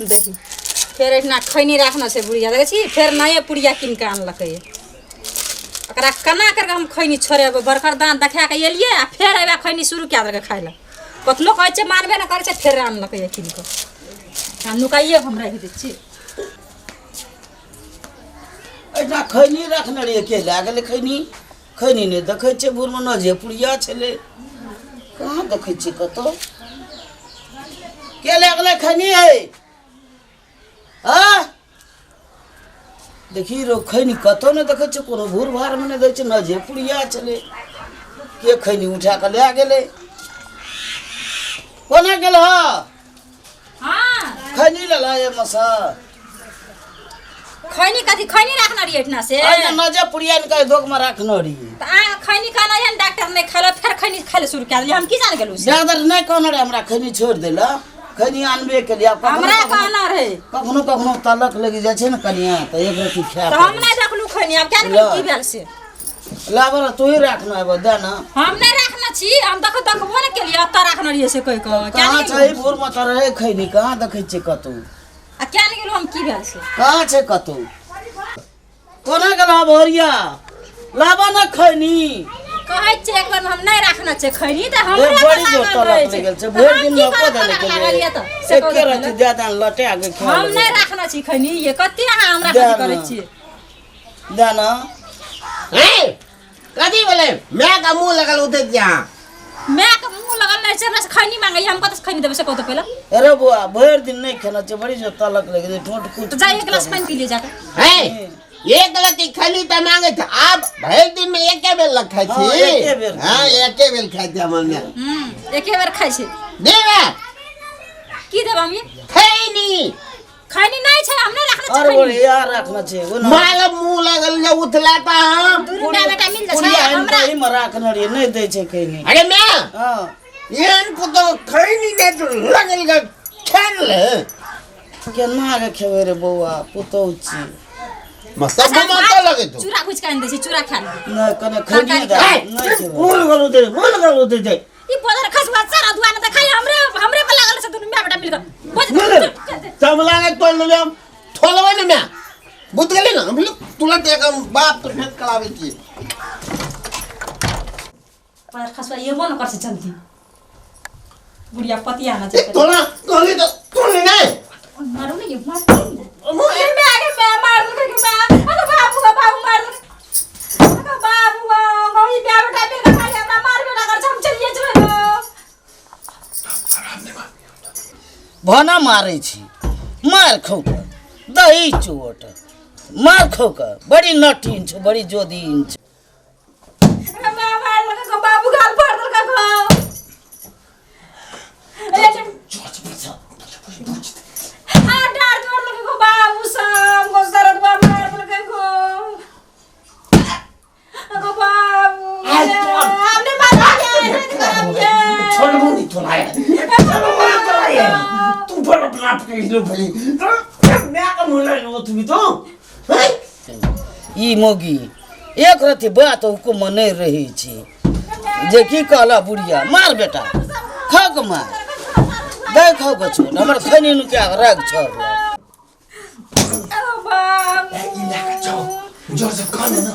देखी फिर इतना खैनी रखना से बुढ़िया देखे छी फिर नए पुड़िया किन के आनलकै एकरा केना करके हम खैनी छोड़ेबै बड़कर दांत देखा के एलियै आ फिर एबे खैनी शुरू कए देलकै खाय लए कतलो कहै छै मानबे न करै छै फिर आनलकै किन के हम नुकाइए हम रख दै छी एटा खैनी रखने रहिए के ला गेलै खैनी ने देखै छै भूर में न जे पुड़िया छलै कहाँ देखै छी कतो के ला गेलै खैनी है हाँ देखी रो खैनी कतो ने देखै छै कोनो भूर भार में ने दै छै न जे पुड़िया छलै के खैनी उठा के ला गेलै कोना गेल हां खैनी ला लाए मसा खैनी कथी खैनी रखना रही इतना से आ न जे पुड़िया ने दोग में रखना रही त आ खैनी खाना है डॉक्टर ने खालो फिर खैनी खाले शुरू कर दिया हम की जान गेलु से डॉक्टर नहीं कहना रे हमरा खैनी छोड़ देला खैनी आनबे के लिए हमरा कहना रहे कखनो तलक लगी जाय छै न कनिया त एक रति खा त हम नहीं रखलु खैनी अब क्या नहीं की भेल से लाबर तू ही रखना है बदा ना हम नहीं रखना छी हम देखबो न के लिए त रखना रही से कोई को क्या कहां छै भोर में त रहे खैनी कहां देखै छै कतौ आ क्या नहीं गेलु हम की भेल से कहां छै कतौ कोना गेला भोरिया लाबा न खैनी कहै छै एक बार हम नहीं रखना छै खैनी त हम बड़ी जो तलक लग गेल छै भोर दिन में को देले के लिए एक रति ज्यादा लटे आगे खा हम नहीं रखना छी खैनी ये कते अहाँ हमरा कथि करै छी दाना ए कथी बोले मैं का मुंह लगल उठे जा मैं का मुंह लगल नहीं छै हमरा से खैनी मांगै हम कत खैनी देबे से कहतो पहले अरे बुआ भोर दिन नहीं खाना छै बड़ी जो तलक लग गेल ठोट कुट तो जा एक गिलास पानी पी ले जाके है एक गलती खली त मांगे था आप भर दिन में एक बेर लग खाई थी हां एक बेर खाई थी हमने एके बार खाइ छै देबे की देब हम ये खैनी नहीं छै हम नहीं रखना छै अरे खैनी यार रखना छै वो ना माल मुंह लगल जे उठला त हम दुनिया बेटा मिल जा पुड़िया छै हमरा ही में रखना रे नहीं दै छै खैनी अरे मैं हां येन को तो खैनी दे तो लगल के खान ले केना के खेबै रे बौआ पुतौ छी मतलब मत लगे तो चूरा कुछ कान दे छै चूरा खा ले ना कने खैनी दा नहीं खेबै मुंह लगल दे ई बदर खसवा सारा दुआना त खाली हमरे पे लागल छै दुनिया बेटा मिल के तमला ने तोल ले ठोलवे ने मैं बुझ गेली ना हम तुला ते का बाप तो भेट कलावे की पर खसवा ये मन कर से जल्दी बुढ़िया पतिया ना छै तोला तोली तो तोली नहीं मारू नहीं ये मार मैं आगे मैं मार दूं कि मैं अरे बाबू मार दूं अरे बाबू गई बेटा मिल के खाली हमरा मार बेटा कर हम चलिए जो भना मारै छी मार खौ के दही चोट मार खौ के बड़ी नटीन छ बड़ी जोदीन छ मैं मार दूं कि बाबू गाल फाड़ दूं का आ डार जोड़ दूं कि बाबू शाम को सरद बा मार दूं कि को बाबू हमने मार दिया छोड़ मुनी तोला तू पर अपना के लो भाई मैं का मुंह लगल तुम तो ई मोगी एक रति बात हुकुम नहीं रही छी जे की कहला बुढ़िया मार बेटा खा के मार दे खाओ के छोड़ हमर खैनी नु क्या राग छोड़ बाबू इलाका जाओ जोर से कान ना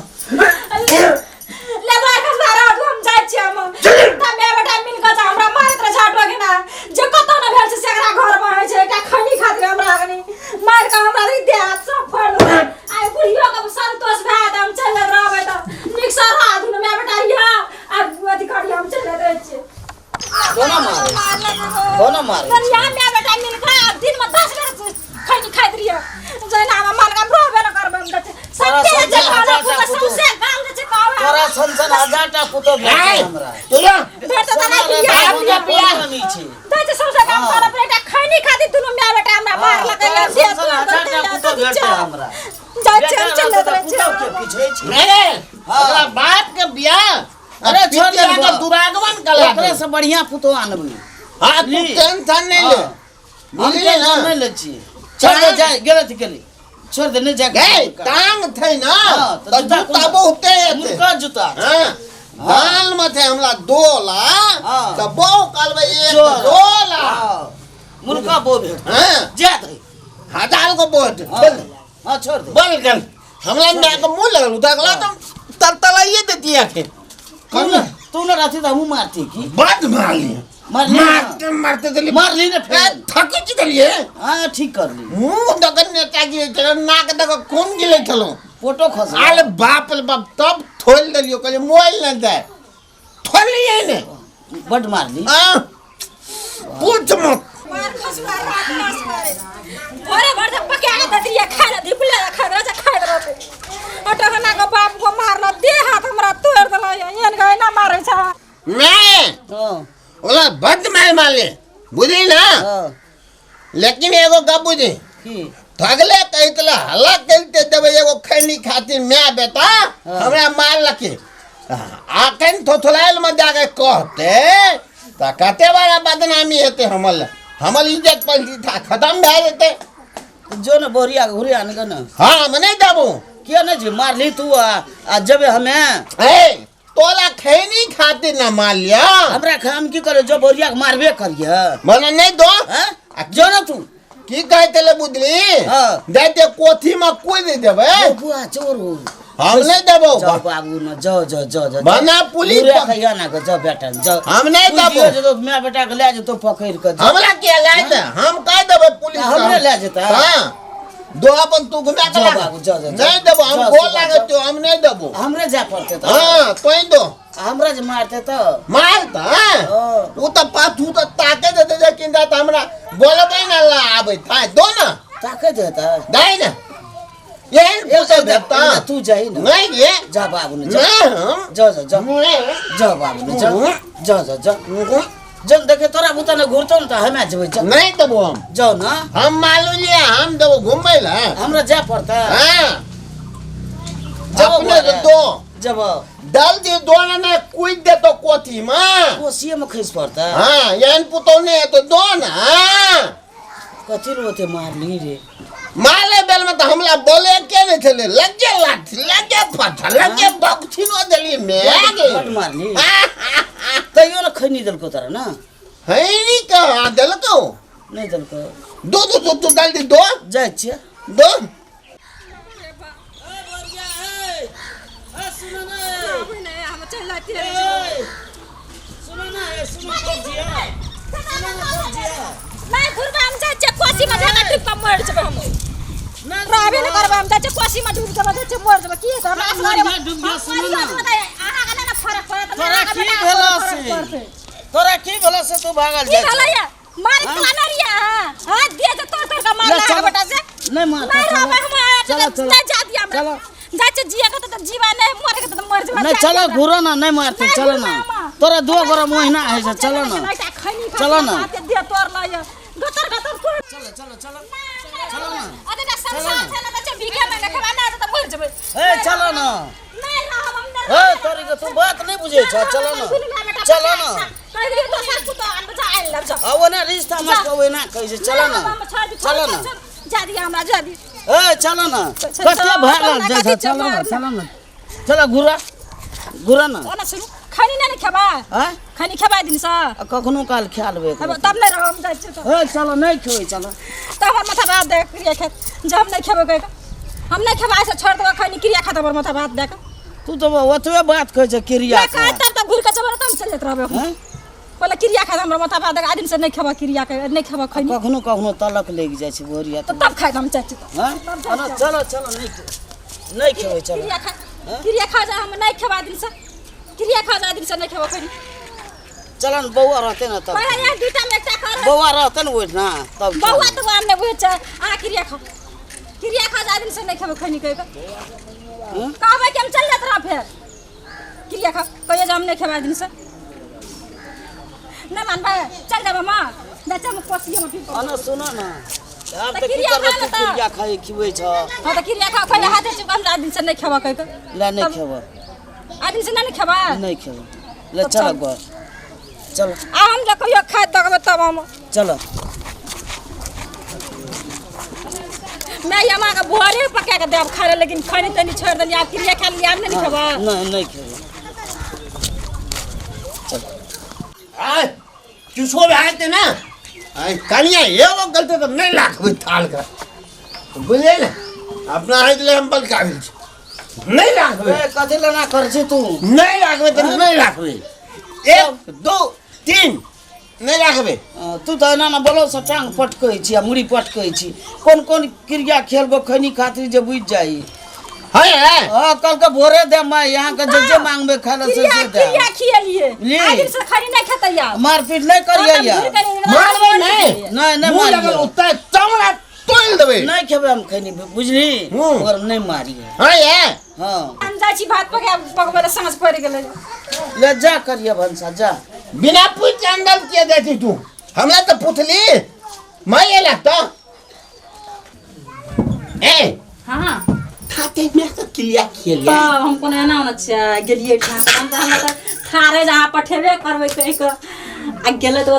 ले बार का सारा हम जाय छी हम ता मैं बेटा मिल के जा हमरा मारत रे छाटो के ना जे कतो न भेल छै सेकरा घर में है छै एकटा खैनी खातिर हमरा गनी मार के हमरा री दे हाथ सब फाड़ दो आइ बुढ़ियो के संतोष भए हम चल रहबै त मिक्सर हाथ में मैं बेटा या आ अथी करी हम चल रहे छी कोना मारे या मैं बेटा मिल के दिन में 10 बेर खैनी खाइत रिया जना हम मार के रहबे न करबै हम सत्य जे खाना को सौसे गाल जे कहवे तोरा संसन हजारटा पुतो भेट हमरा तोला भेट त ना पिया नहीं छी दै जे सौसे काम कर बेटा खैनी खातिर दुनु मैं बेटा हमरा मार लगे या से संसन हजारटा पुतो भेट हमरा जा चल पुतो के पीछे छी मेरे अगला बाप के बियाह अरे छोड़ दे के दुरागमन कला ओकरे से बढ़िया पुतो आनबी हां तू टेंशन नहीं ले मिले ना नहीं ले छी छोड़ दे जा गलत केली छोड़ दे नहीं जा ए टांग थे ना तो जूता बहुते मुर्गा जूता हां दाल में थे हमला दोला तो बहु कालबे एक जोला। दोला मुर्गा बो भेट हां जा दे हटाल को बोट हाँ छोड़ दे बोल कर हमरा में को मुंह लगल उतागला तो तलतलाइए देती आखे तू न रहती तो हम मारती की बात मार ली मारते मारते दिली मार ली ना फिर थकी ची दिलिए हाँ ठीक कर ली मुंह दगन ने ताकि चलो नाक दग कौन गिले चलो फोटो खस आले बाप रे बाप तब थोल दिलियो कहले मोबाइल न दे थोलिए ने बड मार ली हां पूछ मत मार खसुआ रात नास करे भरे भर जब पके आके दे दिया खा ले दिपले खा राजा खा रहते अटकना को बाप को मारला दे हाथ हमरा तोड़ देला एन गए ना मारे छ मैं हाँ ओला बद मार ले बुझी ना हाँ लेकिन एगो गप बुझी की थगले कहतला हल्ला कहते देबे एगो खैनी खातिर मैं बेटा हमरा मार लके आकन थोथलाइल में जाके कहते ता कते बड़ा बदनामी हेते हमल इज्जत पलटी था खत्म भए जेते जो न बोरिया घुरे आन गन हां मने देबो किया न जी मार ली तू आ जब हमें ए तोला खैनी खातिर ना मार लिया हमरा काम की करे जो बोरिया के मारबे करिए मने नहीं दो हैं जो न तू की कहते ले बुदली हाँ। देते कोठी में कोई दे देबे बुआ चोर हो हम नहीं देबो जाओ बाबू न जाओ बना पुलिस पूरे खैया ना को जाओ बेटा जाओ हम नहीं तू देबो दियो जो मैं बेटा के ले जो तो पकड़ के जाओ। हमरा के लाए दे हम कह देबे पुलिस हमरे ले जेता हां दो अपन तू घुमा के जाओ ला बाबू, जाओ, जाओ, नहीं देबो हम जाओ, गोल जाओ, लागे जाओ। तो हम नहीं देबो हमरे जा पड़ते तो हां तोई दो हमरा जे मारते तो मार त हाँ। वो तो पाछू तो ताके दे दे किंदा त हमरा बोलबे ना ला आबे था दो ना ताके देता दाई ना ये पूछे देता तू जाई ना नहीं ये जा बाबू ने नहीं जाओ जाओ बाबू ने जाओ जब देखे तोरा बुता ने घुरतो न त हमें जबै जाओ नहीं देबो हम जाओ ना हम मालूम लिया हम देबो घूमे ला हमरा जा पड़ता हां जाओ अपने दो जब डाल दे दोना ने कुछ दे तो कोठी में कोसिए में खिस पड़ता हां यान पुतो ने तो दो ना कथि रोते मारली रे माले बेल में तो हमला बोले के नहीं चले लगे लाठी लगे पत्थर लगे बक्थिनो दली में बड मारली तैयो न खैनी दल को तरह ना है नहीं का दल को नहीं दल को दो डाल दे दो जाय छिया दो नहीं घुरबा हम जाचे कोसी में जाना ट्रिप का मर जब हम राबे न करबा हम जाचे कोसी में डूब जब जाचे मर जब की हम असरे में डूब गया सुन ना आहा का ना फरक पड़त तोरा की भेला से तू भागल की भला या मार कला रिया हां दे जे तोर का मार लगा बेटा से नहीं मार नहीं राबे हम जा दिया हमरा जाचे जिया का तो जीवा नहीं मरे का तो मर जब नहीं चलो घुरो ना नहीं मारते चलो ना तोरा 2 गोरा महीना है से चलो ना चलो ना दे तोर ला या गतर को चलो ना अरे ना संसार है ना बच्चे भीखे में खवा ना तो मर जब ए चलो ना नहीं राम हम ए तोरी के तू बात नहीं बुझे छ चलो ना कह दियो तो सर तो अन बजा आइल लग जा अब ना रिश्ता मत कहो ना कैसे चलो ना जा दिया हमरा जा दी ए चलो ना कते भागल जा चलो ना चलो घुरा ना ओना सुनु खानी ना खेबा हां खानी खेबा दिन सा कखनो काल ख्याल बे अब तब नहीं रहम जाय छ ए चलो नहीं खोई चलो तो हमर माथा भात दे क्रिया खेत जब हम नहीं खेबे कह हम नहीं खेबा ऐसे छोड़ दो खानी क्रिया खाता हमर माथा भात दे तू तो ओतबे बात कह छ क्रिया का तब तक घुर के जबर तब चल जात रहबे हैं पहले क्रिया खाता हमर माथा भात दे आदिन से नहीं खेबा क्रिया के नहीं खेबा खानी कखनो तलक लेग जाय छ बोरिया तो तब खाए हम चाची हां चलो नहीं खेबै चलो क्रिया खा जा हम नहीं खेबा दिन से क्रिया खा जा दिन से नहीं खेबा खानी चलो न बौआ रहते न तब पहले यार दूटा में एकटा कर बौआ रहते न ओइ ना तब बौआ तो हमने बुझ आ क्रिया खा जा दिन से नहीं खेबा खानी कह कहबे कि हम चल जात रह फिर क्रिया खा कहिए हम नहीं खेबा दिन से ना मान भाई चल जा मामा दचा में कोसिए में फिर अन सुनो ना अब तो त की क्रिया करब खा तू लेता। क्रिया खाए खिबै छ हां तो क्रिया खा पहले हाथे से हम दिन से नहीं खेबा कह ला नहीं खेबै आदिन से नहीं खेबा नहीं खेबै ले चलो घर चलो आ हम जो कहियो खाए तब तब हम चलो मैं यमा का भोरे पका के देब खा लेकिन खाने तनी छोड़ दनी आप क्रिया खा लिया नहीं खेबा नहीं खेबै आय किसको भी आते ना आय कनिया ये वो गलती तो नहीं लाख भी थाल का बुझे ना अपना है दिले हम बल काबिल नहीं राखबे कथी लेना कर छी तू नहीं राखबे तो नहीं राखबे 1 2 3 नहीं राखबे तू तो ना बोलो से टांग पटकै छी आ मुड़ी पटकै छी कोन कोन क्रिया खेलबो खैनी खातिर जे बुझ जाई है हां कल के भोरे दे मैं यहां के जे मांगबे खाला से दे क्रिया खियलिए आगे से खरी नहीं खतैया मारपीट नहीं करिए यार मारबे नहीं नहीं मुंह लगल मारिए उतना चमड़ा तोड़ देबे नहीं खेबे हम खैनी बुझली और नहीं मारिए है हां हम जाची भात पके पकबे समझ पड़ गेले ले जा करिए भंसा जा बिना पूछ अंदर के देती तू हमरा तो पुतली मैं ये लगता ए हां खाते में तो क्लियर खेल तो हमको ना ना गेलिए ठाम हम तो थारे जहाँ पठेबे करबै तो एक आ गेले तो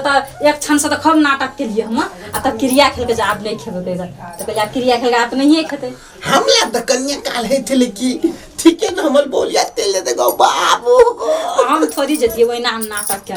एक क्षण से तो खूब नाटक के लिए हम आ तब क्रिया खेल के जा आप नहीं खेबे तो कहले क्रिया खेल के आप नहीं खेते हमला तो कन्या काल है थे लेकिन ठीक है ना हमल बोलिया तेले दे गो बाबू हम थोड़ी जतिए वही नाम नाटक के